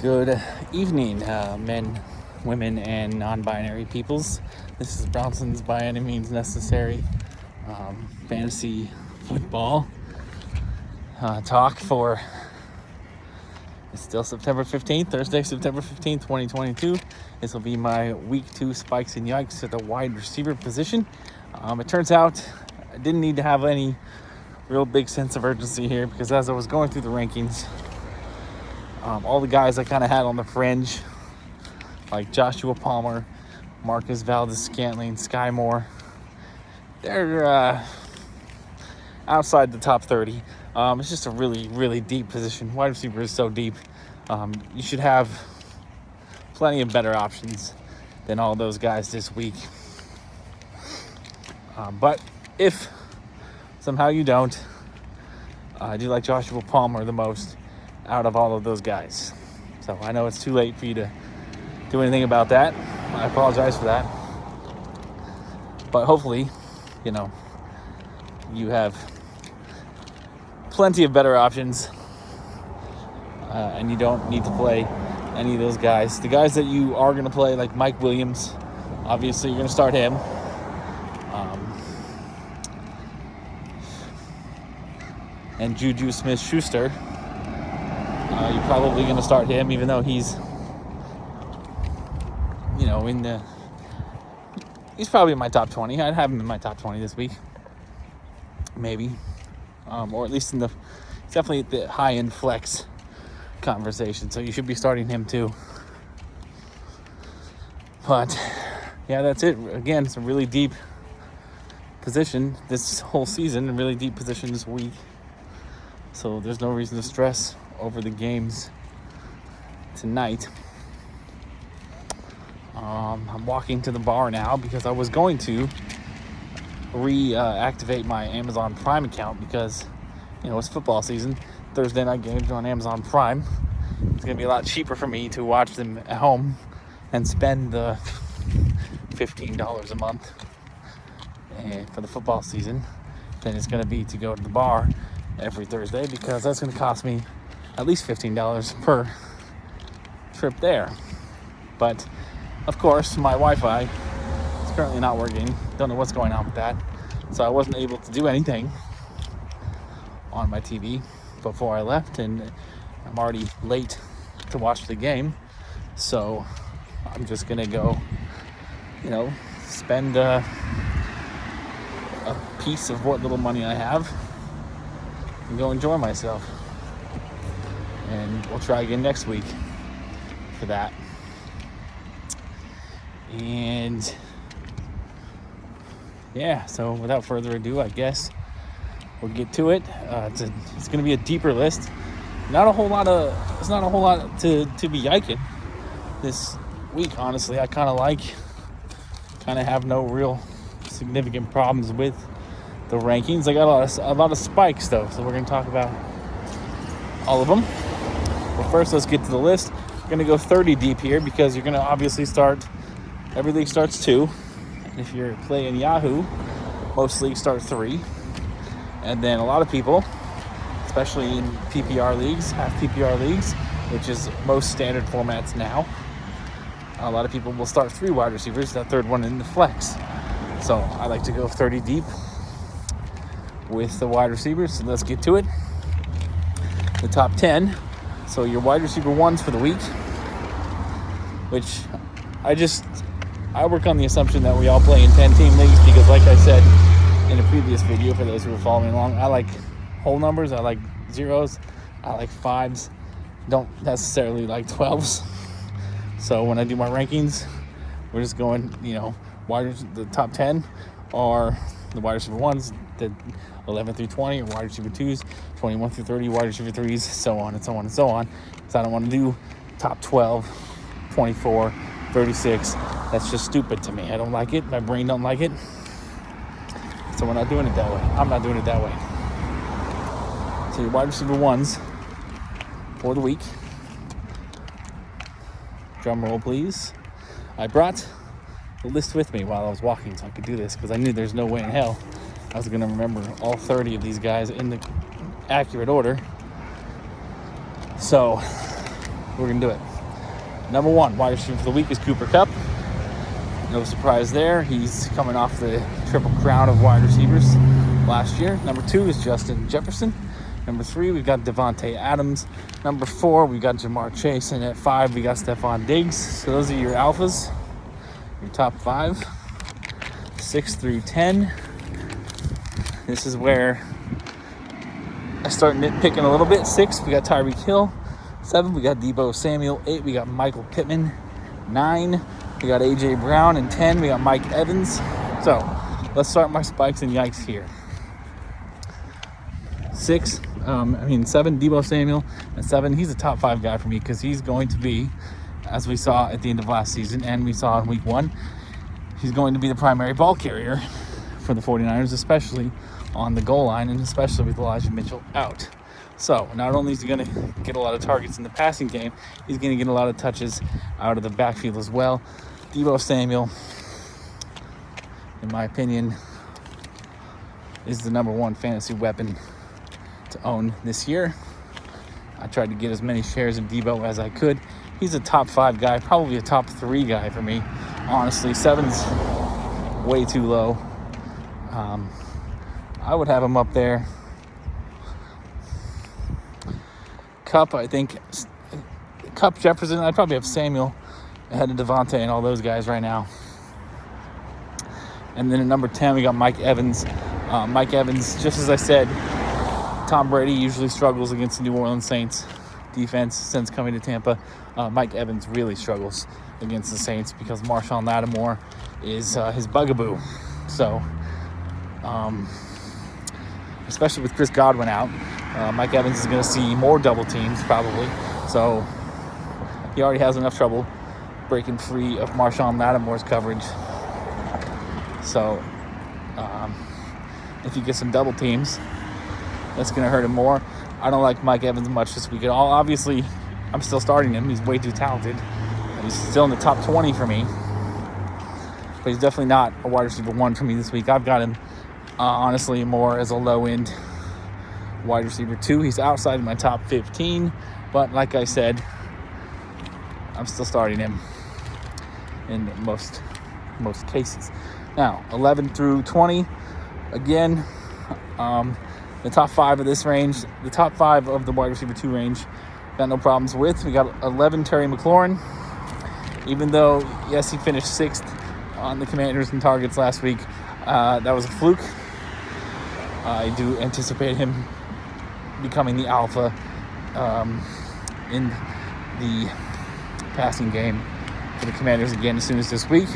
Good evening, men, women, and non-binary peoples. This is Bronson's By Any Means Necessary fantasy football talk for, it's still September 15th, Thursday, September 15th, 2022. This will be my week 2 spikes and yikes at the wide receiver position. It turns out I didn't need to have any real big sense of urgency here because as I was going through the rankings, all the guys I kind of had on the fringe, like Joshua Palmer, Marcus Valdez-Scantling, Sky Moore, they're outside the top 30. It's just a really, really deep position. Wide receiver is so deep. You should have plenty of better options than all those guys this week. But if somehow you don't, I do like Joshua Palmer the most out of all of those guys. So I know it's too late for you to do anything about that. I apologize for that. But hopefully, you have plenty of better options and you don't need to play any of those guys. The guys that you are going to play, like Mike Williams, obviously you're going to start him. And Juju Smith-Schuster, you're probably going to start him, even though he's, he's probably in my top 20. I'd have him in my top 20 this week, maybe, or at least he's definitely at the high-end flex conversation, so you should be starting him too. But, yeah, that's it. Again, it's a really deep position this whole season, a really deep position this week, so there's no reason to stress over the games tonight. I'm walking to the bar now because I was going to reactivate my Amazon Prime account because, it's football season. Thursday night games are on Amazon Prime. It's going to be a lot cheaper for me to watch them at home and spend the $15 a month for the football season than it's going to be to go to the bar every Thursday, because that's going to cost me at least $15 per trip there. But of course, my Wi-Fi is currently not working. Don't know what's going on with that. So I wasn't able to do anything on my TV before I left, and I'm already late to watch the game. So I'm just gonna go, spend a piece of what little money I have and go enjoy myself. And we'll try again next week for that. And yeah, so without further ado, I guess we'll get to it. It's going to be a deeper list. It's not a whole lot to be yiking this week, honestly. I kind of have no real significant problems with the rankings. I got a lot of spikes though, so we're going to talk about all of them. But first, let's get to the list. We're going to go 30 deep here because you're going to obviously every league starts 2. And if you're playing Yahoo, most leagues start 3. And then a lot of people, especially in PPR leagues, half PPR leagues, which is most standard formats now, a lot of people will start 3 wide receivers, that third one in the flex. So I like to go 30 deep with the wide receivers. So let's get to it. The top 10. So your wide receiver ones for the week, which I work on the assumption that we all play in 10-team leagues because, like I said in a previous video, for those who are following along, I like whole numbers, I like zeros, I like 5s, don't necessarily like 12s. So when I do my rankings, we're just going, the top 10 are the wide receiver ones, the 11 through 20 are wide receiver 2s, 21 through 30 wide receiver 3s, so on and so on and so on. So I don't want to do top 12, 24, 36. That's just stupid to me. I don't like it. My brain don't like it. So we're not doing it that way. I'm not doing it that way. So your wide receiver ones for the week. Drum roll, please. I brought the list with me while I was walking so I could do this because I knew there's no way in hell I was going to remember all 30 of these guys in the accurate order. So we're going to do it. Number 1 wide receiver for the week is Cooper Kupp. No surprise there. He's coming off the triple crown of wide receivers last year. Number 2 is Justin Jefferson. Number 3, we've got Devontae Adams. Number 4, we've got Jamar Chase. And at 5, we got Stephon Diggs. So those are your alphas, your top 5. 6 through 10. This is where I start nitpicking a little bit. 6, we got Tyreek Hill. 7, we got Deebo Samuel. 8, we got Michael Pittman. 9, we got A.J. Brown. And 10, we got Mike Evans. So let's start my spikes and yikes here. 7, Deebo Samuel. And 7, he's a top 5 guy for me because he's going to be, as we saw at the end of last season and we saw in week 1, he's going to be the primary ball carrier for the 49ers, especially on the goal line and especially with Elijah Mitchell out. So not only is he going to get a lot of targets in the passing game, he's going to get a lot of touches out of the backfield as well. Deebo Samuel, in my opinion, is the number 1 fantasy weapon to own this year. I tried to get as many shares of Deebo as I could. He's a top 5 guy, probably a top 3 guy for me. Honestly, 7's way too low. I would have him up there. Kupp, I think. Kupp, Jefferson, I'd probably have Samuel ahead of Devontae and all those guys right now. And then at number 10, we got Mike Evans. Mike Evans, just as I said, Tom Brady usually struggles against the New Orleans Saints defense since coming to Tampa. Mike Evans really struggles against the Saints because Marshawn Lattimore is his bugaboo. So, especially with Chris Godwin out, Mike Evans is going to see more double teams probably. So he already has enough trouble breaking free of Marshawn Lattimore's coverage. So if you get some double teams, that's going to hurt him more. I don't like Mike Evans much this week at all. Obviously, I'm still starting him. He's way too talented. He's still in the top 20 for me. But he's definitely not a wide receiver 1 for me this week. I've got him, honestly, more as a low-end wide receiver 2. He's outside of my top 15. But like I said, I'm still starting him in most cases. Now, 11 through 20, again, the top 5 of this range, the top 5 of the wide receiver 2 range, got no problems with. We got 11, Terry McLaurin. Even though, yes, he finished 6th on the Commanders in targets last week, that was a fluke. I do anticipate him becoming the alpha in the passing game for the Commanders again as soon as this week.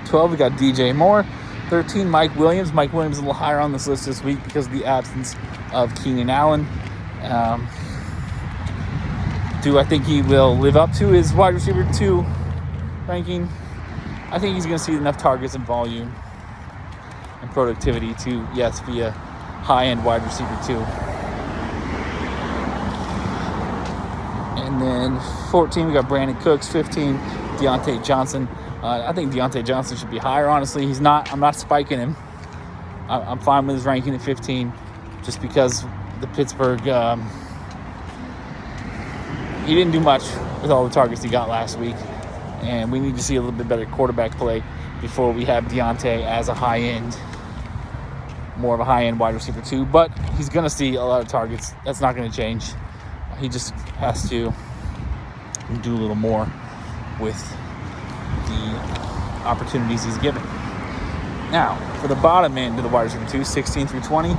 12, we got DJ Moore. 13, Mike Williams. Mike Williams is a little higher on this list this week because of the absence of Keenan Allen. Do I think he will live up to his wide receiver 2 ranking? I think he's going to see enough targets and volume and productivity to, yes, be a high-end wide receiver 2. And then 14, we got Brandon Cooks. 15, Deontay Johnson. I think Deontay Johnson should be higher, honestly. He's not. I'm not spiking him. I'm fine with his ranking at 15 just because the Pittsburgh, he didn't do much with all the targets he got last week. And we need to see a little bit better quarterback play before we have Deontay as a high-end, more of a high-end wide receiver 2. But he's going to see a lot of targets. That's not going to change. He just has to do a little more with the opportunities he's given. Now, for the bottom end of the wide receiver 2, 16 through 20,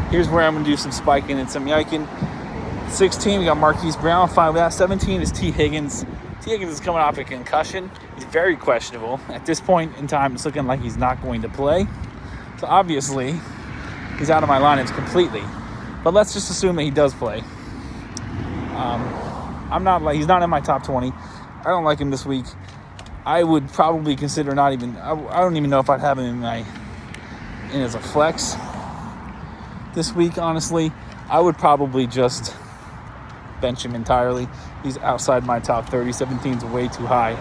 here's where I'm going to do some spiking and some yiking. 16, we got Marquise Brown. Fine with that. 17 is T. Higgins. T. Higgins is coming off a concussion. He's very questionable. At this point in time, it's looking like he's not going to play. So obviously, he's out of my lineups completely. But let's just assume that he does play. He's not in my top 20. I don't like him this week. I would probably consider I don't even know if I'd have him in as a flex this week, honestly. I would probably just bench him entirely. He's outside my top 30. 17 is way too high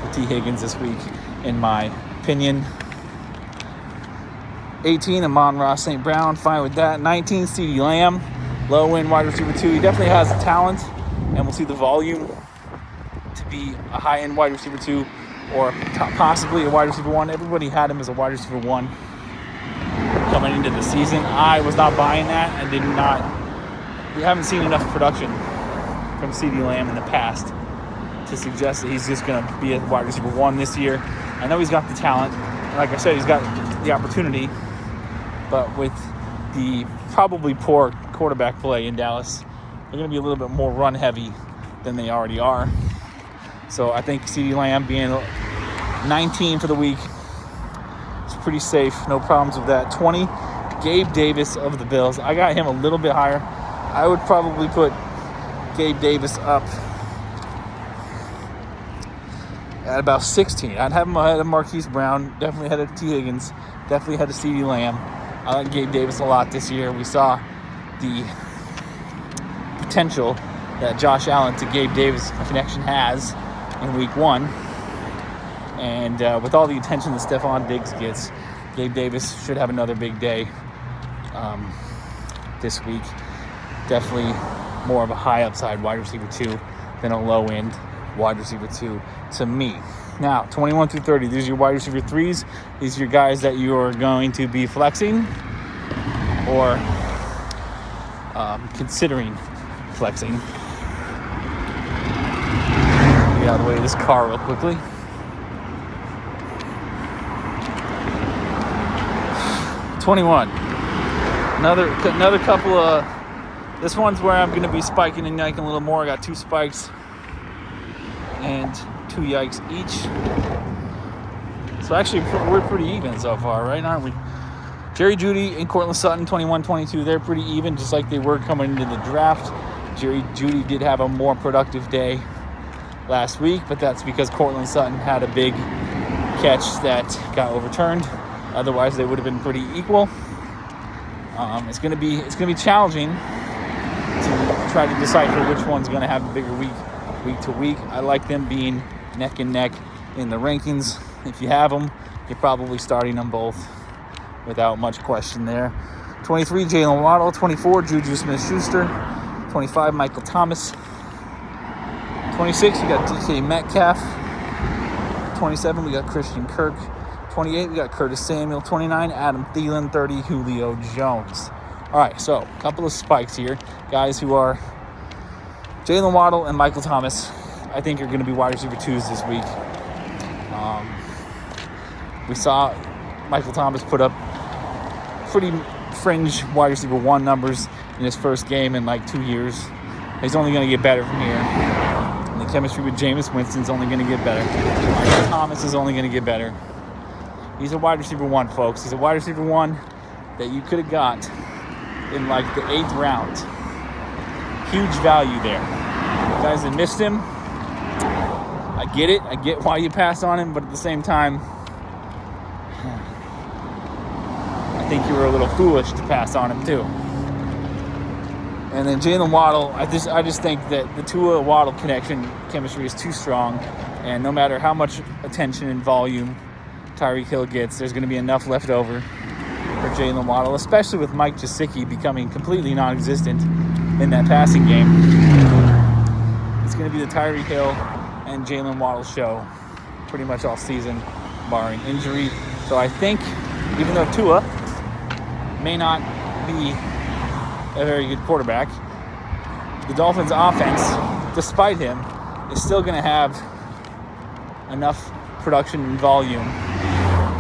for T. Higgins this week, in my opinion. 18, Amon-Ra St. Brown. Fine with that. 19, CeeDee Lamb. Low-end wide receiver 2. He definitely has the talent. and we'll see the volume to be a high-end wide receiver 2 or possibly a wide receiver 1. Everybody had him as a wide receiver 1 coming into the season. I was not buying that. We haven't seen enough production from CeeDee Lamb in the past to suggest that he's just going to be a wide receiver 1 this year. I know he's got the talent. Like I said, he's got the opportunity. But with the probably poor quarterback play in Dallas, they're going to be a little bit more run-heavy than they already are. So I think CeeDee Lamb being 19 for the week is pretty safe. No problems with that. 20, Gabe Davis of the Bills. I got him a little bit higher. I would probably put Gabe Davis up at about 16. I'd have him ahead of Marquise Brown, definitely ahead of T. Higgins, definitely ahead of CeeDee Lamb. I like Gabe Davis a lot this year. We saw the potential that Josh Allen to Gabe Davis connection has in week 1. And with all the attention that Stephon Diggs gets, Gabe Davis should have another big day this week. Definitely more of a high upside wide receiver 2 than a low end wide receiver 2 to me. Now, 21 through 30, these are your wide receiver 3s. These are your guys that you are going to be flexing or considering flexing. Get out of the way of this car real quickly. 21. Another couple of... This one's where I'm going to be spiking and yiking a little more. I got 2 spikes and 2 yikes each. So actually, we're pretty even so far, right? Aren't we? Jerry Jeudy and Courtland Sutton, 21-22. They're pretty even, just like they were coming into the draft. Jerry Jeudy did have a more productive day last week, but that's because Courtland Sutton had a big catch that got overturned. Otherwise, they would have been pretty equal. It's gonna be challenging to try to decipher which one's gonna have a bigger week to week. I like them being neck and neck in the rankings. If you have them, you're probably starting them both without much question there. 23, Jalen Waddle. 24, Juju Smith-Schuster. 25, Michael Thomas. 26, we got DK Metcalf. 27, we got Christian Kirk. 28, we got Curtis Samuel. 29, Adam Thielen. 30, Julio Jones. All right, so a couple of spikes here. Guys who are Jalen Waddle and Michael Thomas, I think are going to be wide receiver 2s this week. We saw Michael Thomas put up pretty fringe wide receiver 1 numbers in his first game in like 2 years. He's only going to get better from here. And the chemistry with Jameis Winston's only going to get better. Michael Thomas is only going to get better. He's a wide receiver 1, folks. He's a wide receiver 1 that you could have got in like the 8th round. Huge value there. You guys that missed him, I get it. I get why you passed on him, but at the same time, I think you were a little foolish to pass on him too. And then Jalen Waddle, I just think that the Tua Waddle connection chemistry is too strong, and no matter how much attention and volume Tyreek Hill gets, there's going to be enough left over for Jalen Waddle, especially with Mike Gesicki becoming completely non-existent in that passing game. It's going to be the Tyreek Hill and Jalen Waddle show pretty much all season, barring injury. So I think, even though Tua may not be a very good quarterback, the Dolphins' offense, despite him, is still going to have enough production and volume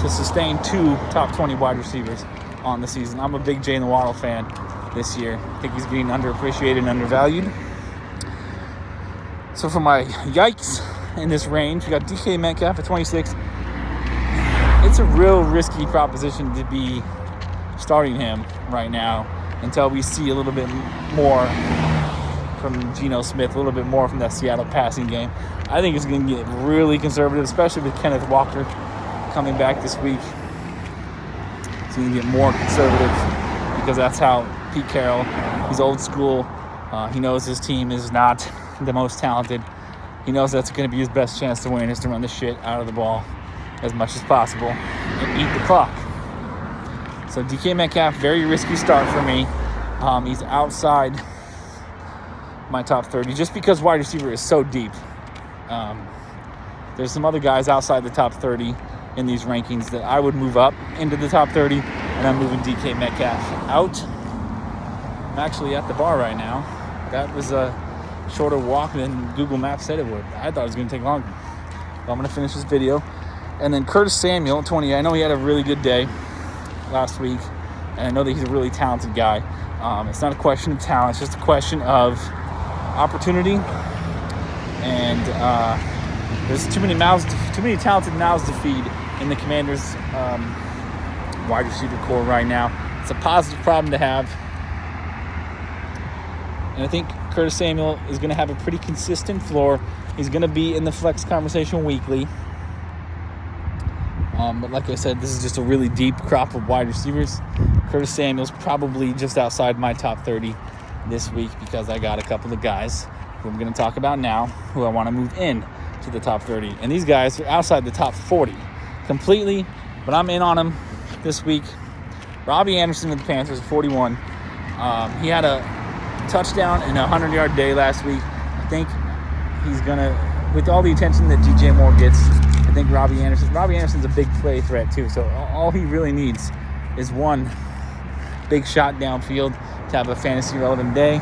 to sustain 2 top 20 wide receivers on the season. I'm a big Jalen Waddle fan this year. I think he's being underappreciated and undervalued. So for my yikes in this range, we got DK Metcalf at 26. It's a real risky proposition to be starting him right now until we see a little bit more from Geno Smith, a little bit more from that Seattle passing game. I think it's going to get really conservative, especially with Kenneth Walker coming back this week. It's going to get more conservative because that's how Pete Carroll, he's old school. He knows his team is not the most talented. He knows that's going to be his best chance to win, is to run the shit out of the ball as much as possible and eat the clock. So DK Metcalf, very risky start for me. He's outside my top 30 just because wide receiver is so deep. There's some other guys outside the top 30 in these rankings that I would move up into the top 30, and I'm moving DK Metcalf out. I'm actually at the bar right now. That was a shorter walk than Google Maps said it would. I thought it was going to take longer. So I'm going to finish this video. And then Curtis Samuel, 20. I know he had a really good day last week, and I know that he's a really talented guy. It's not a question of talent. It's just a question of opportunity. And there's too many talented mouths to feed in the Commanders' wide receiver core right now. It's a positive problem to have. And I think Curtis Samuel is going to have a pretty consistent floor. He's going to be in the flex conversation weekly. But like I said, this is just a really deep crop of wide receivers. Curtis Samuel's probably just outside my top 30 this week because I got a couple of guys who I'm going to talk about now who I want to move in to the top 30. And these guys are outside the top 40 completely, but I'm in on them this week. Robbie Anderson of the Panthers, 41. He had a touchdown and a 100-yard day last week. I think he's going to, with all the attention that DJ Moore gets, I think Robbie Anderson's a big play threat too. So all he really needs is one big shot downfield to have a fantasy relevant day.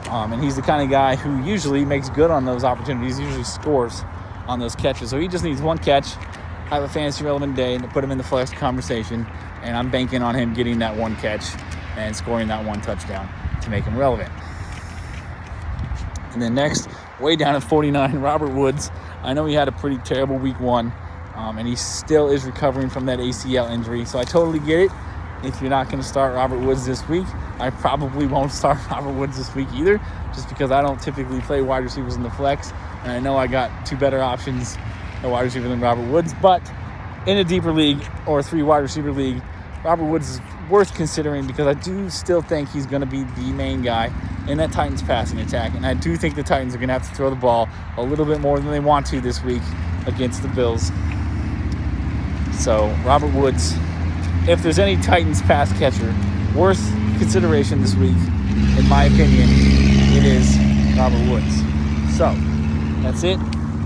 And he's the kind of guy who usually makes good on those opportunities, usually scores on those catches. So he just needs one catch, have a fantasy relevant day, and to put him in the flex conversation. And I'm banking on him getting that one catch and scoring that one touchdown to make him relevant. And then next, way down at 49, Robert Woods. I know he had a pretty terrible week 1, and he still is recovering from that ACL injury. So I totally get it. If you're not going to start Robert Woods this week, I probably won't start Robert Woods this week either, just because I don't typically play wide receivers in the flex, and I know I got 2 better options at wide receiver than Robert Woods. But in a deeper league or a 3 wide receiver league, Robert Woods is worth considering because I do still think he's going to be the main guy in that Titans passing attack. And I do think the Titans are going to have to throw the ball a little bit more than they want to this week against the Bills. So Robert Woods, if there's any Titans pass catcher worth consideration this week, in my opinion, it is Robert Woods. So that's it.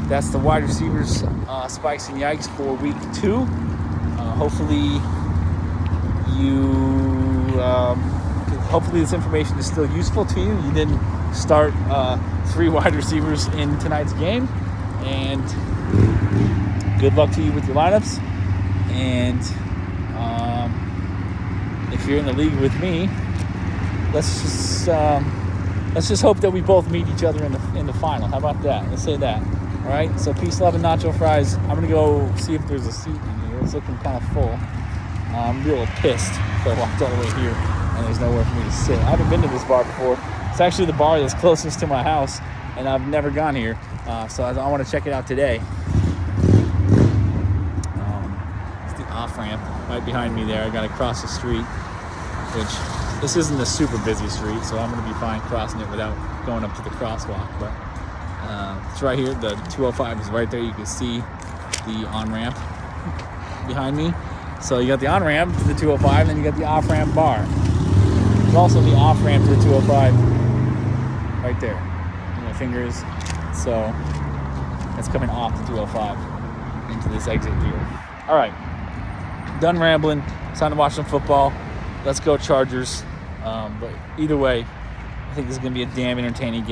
That's the wide receivers, spikes and yikes for week 2. Hopefully this information is still useful to you. You didn't start 3 wide receivers in tonight's game. And good luck to you with your lineups. And if you're in the league with me, let's just hope that we both meet each other in the final. How about that? Let's say that. All right. So peace, love, and nacho fries. I'm gonna go see if there's a seat in here. It's looking kind of full. I'm a little pissed. So I walked all the way here, and there's nowhere for me to sit. I haven't been to this bar before. It's actually the bar that's closest to my house, and I've never gone here. So I want to check it out today. It's the off-ramp right behind me there. I got to cross the street, which this isn't a super busy street, so I'm going to be fine crossing it without going up to the crosswalk. But it's right here. The 205 is right there. You can see the on-ramp behind me. So you got the on-ramp to the 205, and then you got the off-ramp bar. There's also the off-ramp to the 205 right there. My fingers. So that's coming off the 205 into this exit here. All right. Done rambling. It's time to watch some football. Let's go Chargers. But either way, I think this is going to be a damn entertaining game.